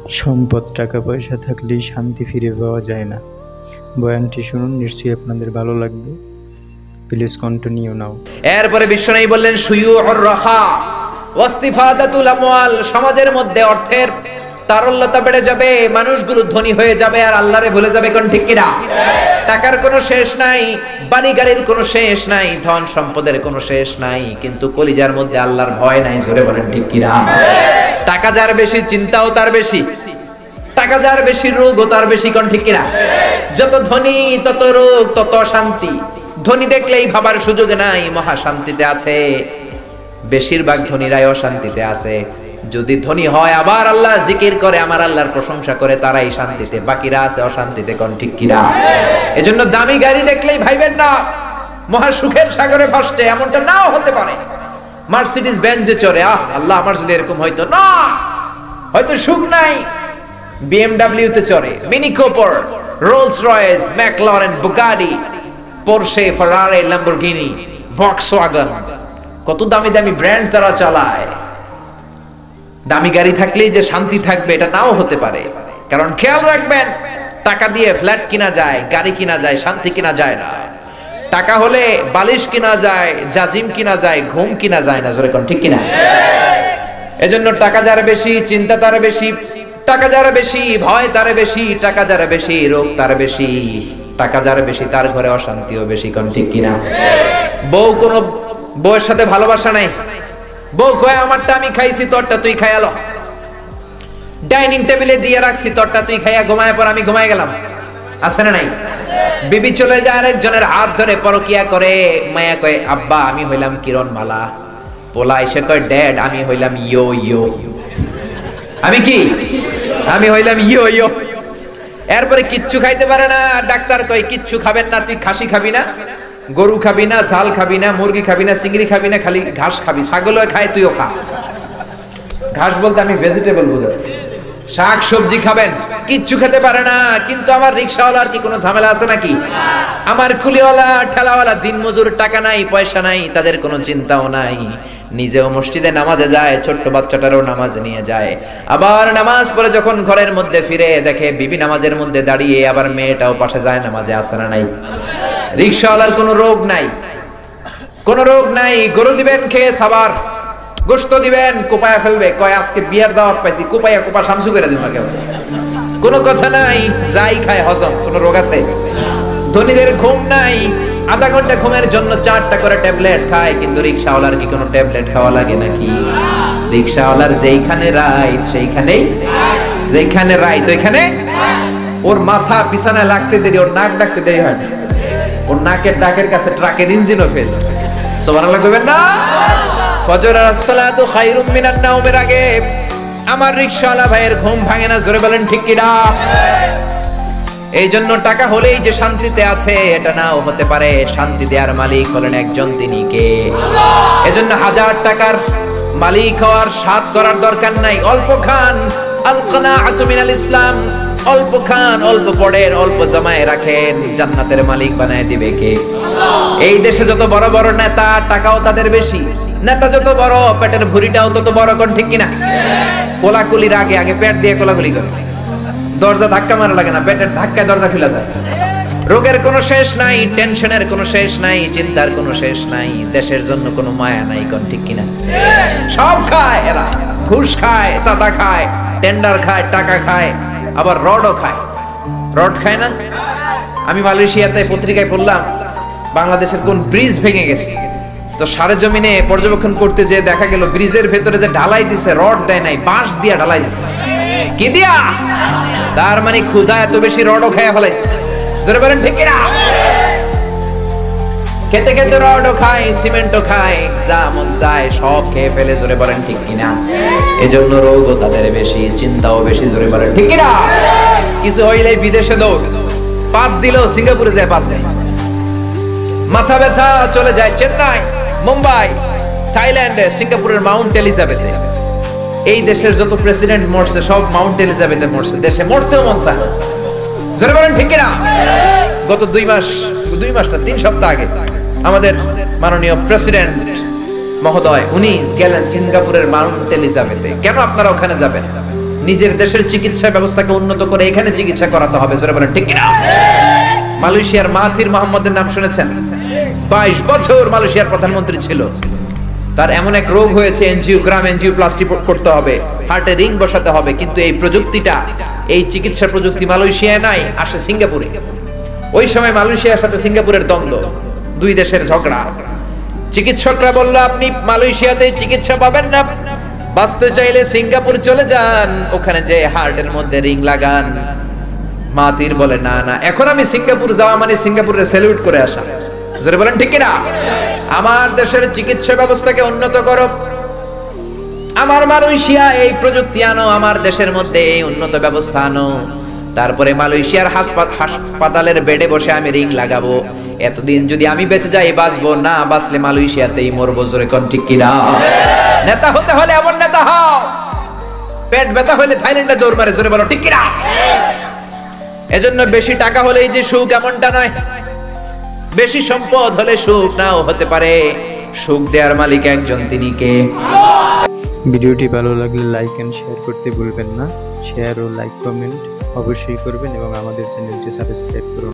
সম্পদ টাকা পয়সা থাকলেই শান্তি ফিরে পাওয়া যায় না। বয়ানটি শুনুন, নিশ্চয়ই আপনাদের ভালো লাগবে। প্লিজ কন্টিনিউ নাও। এরপরে বিশ্বনবী বললেন শুয়ুউর রাখা ওয়াস্তিফাদাতুল আমওয়াল, সমাজের মধ্যে অর্থের তারল্যতা বেড়ে যাবে, মানুষগুলো ধনী হয়ে যাবে আর আল্লাহরে ভুলে যাবে। কোন ঠিক কিনা? টাকার কোনো শেষ নাই, বাড়ি গাড়ির কোনো শেষ নাই, ধন সম্পদের কোনো শেষ নাই, কিন্তু কলিজার মধ্যে আল্লাহর ভয় নাই। জোরে বলেন ঠিক কিনা? টাকা যার বেশি, চিন্তাও তার বেশি। টাকা যার বেশি, রোগও তার বেশি। কোন ঠিক কিনা? যত ধনী তত রোগ, তত শান্তি। ধনী দেখলেই ভাবার সুযোগ নাই মহা শান্তিতে আছে, বেশিরভাগ ধনীরাই অশান্তিতে আছে। যদি ধনী হয় আবার আল্লাহ জিকির করে, আমার আল্লাহর প্রশংসা করে, তারাই শান্তিতে, বাকিরা আছে অশান্তিতে। কোন ঠিক কিনা? এজন্য দামি গাড়ি দেখলেই ভাইবেন না মহা সুখের সাগরে ভাসছে, এমনটা নাও হতে পারে। মার্সিডিজ বেঞ্জে চড়ে, আল্লাহ আমার যদি এরকম হইতো, না হয়তো সুখ নাই। বিএমডব্লিউ তে চড়ে, Mini Cooper, Rolls Royce, McLaren, Bugatti, Porsche, Ferrari, Lamborghini, Volkswagen, কত দামি দামি ব্র্যান্ড তারা চালায়। দামি গাড়ি থাকলেই যে শান্তি থাকবে এটা নাও হতে পারে। কারণ খেয়াল রাখবেন, টাকা দিয়ে ফ্ল্যাট কিনা যায়, গাড়ি কিনা যায়, শান্তি কিনা যায় না। টাকা হলে বালিশ কিনা যায়, জাজিম কিনা যায়, ঘুম কিনা যায় না। জোরে কোন ঠিক কিনা? এজন্য টাকা যার বেশি, চিন্তা তার বেশি। টাকা যার বেশি, ভয় তার বেশি। টাকা যার বেশি, রোগ তার বেশি। টাকা যার বেশি, তার ঘরে অশান্তিও বেশি। কোন ঠিক কিনা? বউ, কোন বউয়ের সাথে ভালোবাসা নাই। বউ কয় আমারটা আমি খাইছি, তোরটা তুই খাইয়ালো। ডাইনিং টেবিলে দিয়ে রাখছি, তোরটা তুই খাইয়া ঘুমায় পর আমি ঘুমায় গেলাম। আছে না নাই? বিবি চলে যায় আরেকজনের হাত ধরে পরকিয়া করে। মায়া কয় আব্বা আমি হইলাম কিরণ মালা। পোলা এসে কয় ড্যাড আমি হইলাম ইয়ো ইয়ো। আমি কি? আমি হইলাম ইয়ো ইয়ো। এরপরে কিচ্ছু খাইতে পারে না। ডাক্তার কয় কিচ্ছু খাবেন না, তুই খাসি খাবি না, গরু খাবি না, ঝাল খাবি না, মুরগি খাবি না, চিংড়ি খাবি না, খালি ঘাস খাবি। ছাগলও খায়, তুইও খা। ঘাস বলতে আমি ভেজিটেবল বোঝাচ্ছি, শাক সবজি খাবেন। কিচ্ছু খেতে পারে না। কিন্তু আমার রিকশাওয়ালার কি কোনো ঝামেলা আছে নাকি? আমার কুলিওয়ালা, ঠেলাওয়ালা, দিনমজুর, টাকা নাই, পয়সা নাই, তাদের কোনো চিন্তাও নাই। নিজেও মসজিদে নামাজে যায়, ছোট্ট বাচ্চাটারও নামাজে নিয়ে যায়। আবার নামাজ পড়ে যখন ঘরের মধ্যে ফিরে দেখে বিবি নামাজের মধ্যে দাঁড়িয়ে, আবার মেয়েটাও পাশে যায় নামাজে। আসে না নাই? রিকশাওয়ালার কোনো রোগ নাই, কোনো রোগ নাই। গরু দিবেন খেয়ে সাবার, গোশত দিবেন কোপায়া ফেলবে, কয় আজকে বিয়ার দাওয়াত পাইছি, কোপায়া কোপা শামসু করে দিন। কোনো কথা নাই, যাই খায় হজম। কোনো রোগ আছে? ধনীদের ঘুম নাই, আধা ঘন্টা ঘুমের জন্য 4টা করে ট্যাবলেট খায়। কিন্তু রিকশাওয়ালার কি কোনো ট্যাবলেট খাওয়া লাগে নাকি? রিকশাওয়ালার যেইখানে রাইত সেইখানেই, যেইখানে রাইত ওইখানে। ওর মাথা বিছানায় লাগতে দেরি, ওর নাক ডাকতে দেরি হয় না। ওর নাকের ডাকের কাছে ট্রাকের ইঞ্জিনও ফেল। সুবহানাল্লাহ কইবেন না? ফজর আর সালাতু খায়রুম মিনান নাওমের আগে আমার রিকশাওয়ালা ভাইয়ের ঘুম ভাঙে না। জোরে বলেন ঠিক কিনা? এই জন্য টাকা হলেই যে শান্তিতে আছে এটা নাও হতে পারে। শান্তি দেওয়ার মালিক হলেন একজন, তিনি কে? এজন্য 1000 টাকার মালিক হওয়ার সাধ করার দরকার নাই। অল্প খান, আল কানাআতু মিনাল ইসলাম। অল্প খান, অল্প পড়েন, অল্প জমায়ে রাখেন, জান্নাতের মালিক বানায় দিবে কে? এই দেশে যত বড় বড় নেতা, টাকাও তাদের বেশি। নেতা যত বড়, পেটের ভুঁড়িটাও তত বড়। কোন ঠিক কিনা? কোলাকুলির আগে আগে পেট দিয়ে কোলাকুলি করে। দরজা ধাক্কা মারা লাগে না, পেটের ধাক্কায় দরজা খুলে যায়। রোগের কোনো শেষ নাই, টেনশনের কোনো শেষ নাই, চিন্তার কোনো শেষ নাই, দেশের জন্য কোনো মায়া নাই। কোন ঠিক কিনা? সব খায় এরা, ঘুষ খায়, চাঁদা খায়, টেন্ডার খায়, টাকা খায়, আবার রডও খায়। রড খায় না? আমি মালয়েশিয়াতে পত্রিকায় পড়লাম বাংলাদেশের কোন ব্রিজ ভেঙে গেছে, তো সরেজমিনে পর্যবেক্ষণ করতে যে দেখা গেল ব্রিজের ভেতরে যে ঢালাই দিছে, রড দেয় নাই, বাঁশ দিয়া ঢালাই দিছে। কি দিয়া? তার মানে ক্ষুধা এত বেশি, রডও খেয়ে ফেলাইছে। জোরে বলেন ঠিক কিনা? খেতে খেতে রডও খায়, সিমেন্টও খায়, যা মন চায় সব খেয়ে ফেলে। জোরে বলেন ঠিক কিনা? এজন্য রোগও তাদের বেশি, চিন্তাও বেশি। জোরে বলেন ঠিক কিনা? কিছু হইলেই বিদেশে দৌড়, পাত দিলেও সিঙ্গাপুরে যায় পাত দেয়। মাথা ব্যথা চলে যায় চেন্নাই, মুম্বাই, থাইল্যান্ডে, সিঙ্গাপুরের মাউন্ট এলিজাবেথে। এই দেশের যত প্রেসিডেন্ট মরছে সব মাউন্ট এলিজাবেথে মরছে। দেশে মরতেও মন চায় না। জোরে বলেন ঠিক কিনা? গত 2 মাস, 3 সপ্তাহ আগে আমাদের মাননীয় প্রেসিডেন্ট মহোদয় উনি গেলেন সিঙ্গাপুরের মাউন্ট এলিজাবেথে। কেন আপনারা ওখানে যাবেন? নিজের দেশের চিকিৎসা ব্যবস্থাকে উন্নত করে এখানে চিকিৎসা করাতে হবে। জোরে বলেন ঠিক কিনা? মালয়েশিয়ার মাহাথির মোহাম্মদের নাম শুনেছেন? 22 বছর মালয়েশিয়ার প্রধানমন্ত্রী ছিল। তার এমন এক রোগ হয়েছে, এনজিওগ্রাম, এনজিওপ্লাস্টি করতে হবে, হার্টে রিং বসাতে হবে, কিন্তু এই প্রযুক্তিটা, এই চিকিৎসা প্রযুক্তি মালয়েশিয়ায় নাই, আসে সিঙ্গাপুরে। ওই সময় মালয়েশিয়ার সাথে সিঙ্গাপুরের দ্বন্দ্ব, দুই দেশের ঝগড়া। চিকিৎসকরা বলল আপনি মালয়েশিয়াতে চিকিৎসা পাবেন না, বাঁচতে চাইলে সিঙ্গাপুর চলে যান, ওখানে যে হার্টের মধ্যে রিং লাগান। মাহাথির বলে না না, এখন আমি সিঙ্গাপুর যাওয়া মানে সিঙ্গাপুরে স্যালুট করে আসা। জোরে বলেন ঠিক কিনা? আমার দেশের চিকিৎসা ব্যবস্থাকে উন্নত করো, আমার মালয়েশিয়া এই প্রযুক্তি আনো, আমার দেশের মধ্যে এই উন্নত ব্যবস্থা আনো, তারপরে মালয়েশিয়ার হাসপাতালের বেডে বসে আমি রিং লাগাবো। এতদিন যদি আমি বেঁচে যাই বাঁচবো, না বাঁচলে মালয়েশিয়াতেই মরবো। জোরে কোন ঠিক কিনা? নেতা হতে হলে এমন নেতা হও, পেট ব্যথা হলে থাইল্যান্ডে দৌড় মারে। জোরে বলো ঠিক কিনা? এজন্য বেশি টাকা হলেই যে সুখ এমনটা নয়, বেশি সম্পদ হলে সুখ নাও হতে পারে। সুখ দেওয়ার মালিক একজন, তিনি কে? ভিডিওটি ভালো লাগলে লাইক এন্ড শেয়ার করতে ভুলবেন না। শেয়ার ও লাইক কমেন্ট অবশ্যই করবেন এবং আমাদের চ্যানেলটি সাবস্ক্রাইব করুন।